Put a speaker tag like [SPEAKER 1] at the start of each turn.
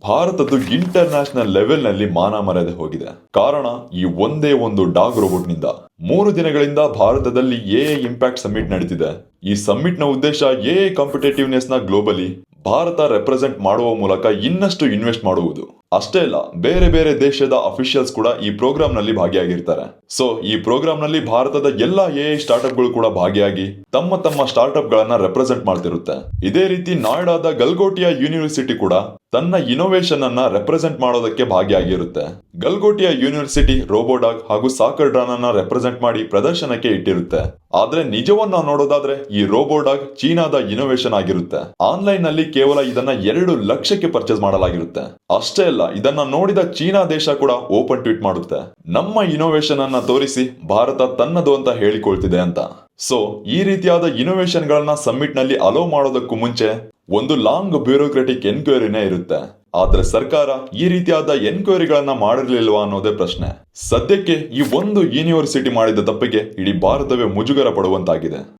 [SPEAKER 1] ಭಾರತದ್ದು international level ನಲ್ಲಿ ಮಾನ ಮರ್ಯಾದೆ ಹೋಗಿದೆ. ಕಾರಣ ಈ ಒಂದೇ ಒಂದು ಡಾಗ್ ರೋಬೋಟ್ ನಿಂದ. 3 ದಿನಗಳಿಂದ ಭಾರತದಲ್ಲಿ ಎಐ ಇಂಪ್ಯಾಕ್ಟ್ ಸಮ್ಮಿಟ್ ನಡೀತಿದೆ. ಈ ಸಮ್ಮಿಟ್ ನ ಉದ್ದೇಶ ಎಐ ಕಾಂಪಿಟೇಟಿವ್ನೆಸ್ ನ ಗ್ಲೋಬಲಿ ಭಾರತ ರೆಪ್ರೆಸೆಂಟ್ ಮಾಡುವ ಮೂಲಕ ಇನ್ನಷ್ಟು ಇನ್ವೆಸ್ಟ್ ಮಾಡುವುದು. ಅಷ್ಟೇ ಅಲ್ಲ, ಬೇರೆ ಬೇರೆ ದೇಶದ ಅಫಿಷಿಯಲ್ಸ್ ಕೂಡ ಈ ಪ್ರೋಗ್ರಾಮ್ ನಲ್ಲಿ ಭಾಗಿಯಾಗಿರ್ತಾರೆ. ಸೊ ಈ ಪ್ರೋಗ್ರಾಮ್ ನಲ್ಲಿ ಭಾರತದ ಎಲ್ಲಾ ಎಐ ಸ್ಟಾರ್ಟ್ಅಪ್ ಗಳು ಕೂಡ ಭಾಗಿಯಾಗಿ ತಮ್ಮ ತಮ್ಮ ಸ್ಟಾರ್ಟ್ಅಪ್ ಗಳನ್ನ ರೆಪ್ರೆಸೆಂಟ್ ಮಾಡ್ತಿರುತ್ತೆ. ಇದೇ ರೀತಿ ನಾಯ್ಡಾದ ಗಲ್ಗೋಟಿಯಾ ಯೂನಿವರ್ಸಿಟಿ ಕೂಡ ತನ್ನ ಇನೋವೇಷನ್ ಅನ್ನ ರೆಪ್ರೆಸೆಂಟ್ ಮಾಡೋದಕ್ಕೆ ಭಾಗಿಯಾಗಿರುತ್ತೆ. ಗಲ್ಗೋಟಿಯಾ ಯೂನಿವರ್ಸಿಟಿ ರೋಬೋಡಾಗ್ ಹಾಗೂ ಸಾಕರ್ ಡ್ರಾನ್ ಅನ್ನ ರೆಪ್ರೆಸೆಂಟ್ ಮಾಡಿ ಪ್ರದರ್ಶನಕ್ಕೆ ಇಟ್ಟಿರುತ್ತೆ. ಆದ್ರೆ ನಿಜವನ್ನ ನೋಡೋದಾದ್ರೆ ಈ ರೋಬೋಡಾಗ್ ಚೀನಾದ ಇನೋವೇಷನ್ ಆಗಿರುತ್ತೆ. ಆನ್ಲೈನ್ ನಲ್ಲಿ ಕೇವಲ ಇದನ್ನ 2 ಲಕ್ಷಕ್ಕೆ ಪರ್ಚೇಸ್ ಮಾಡಲಾಗಿರುತ್ತೆ. ಅಷ್ಟೇ ಅಲ್ಲ, ಇದನ್ನ ನೋಡಿದ ಚೀನಾ ದೇಶ ಕೂಡ ಓಪನ್ ಟ್ವೀಟ್ ಮಾಡುತ್ತೆ, ನಮ್ಮ ಇನೋವೇಷನ್ ಅನ್ನ ತೋರಿಸಿ ಭಾರತ ತನ್ನದು ಅಂತ ಹೇಳಿಕೊಳ್ತಿದೆ ಅಂತ. ಸೊ ಈ ರೀತಿಯಾದ ಇನೋವೇಷನ್ ಗಳನ್ನ ಸಮ್ಮಿಟ್ ನಲ್ಲಿ ಅಲೋ ಮಾಡೋದಕ್ಕೂ ಮುಂಚೆ ಒಂದು ಲಾಂಗ್ ಬ್ಯೂರೋಕ್ರೆಟಿಕ್ ಎನ್ಕ್ವೈರಿನೇ ಇರುತ್ತೆ. ಆದ್ರೆ ಸರ್ಕಾರ ಈ ರೀತಿಯಾದ ಎನ್ಕ್ವೈರಿಗಳನ್ನ ಮಾಡಿರ್ಲಿಲ್ವಾ ಅನ್ನೋದೇ ಪ್ರಶ್ನೆ. ಸದ್ಯಕ್ಕೆ ಈ ಒಂದು ಯೂನಿವರ್ಸಿಟಿ ಮಾಡಿದ ತಪ್ಪಿಗೆ ಇಡೀ ಭಾರತವೇ ಮುಜುಗರ ಪಡುವಂತಾಗಿದೆ.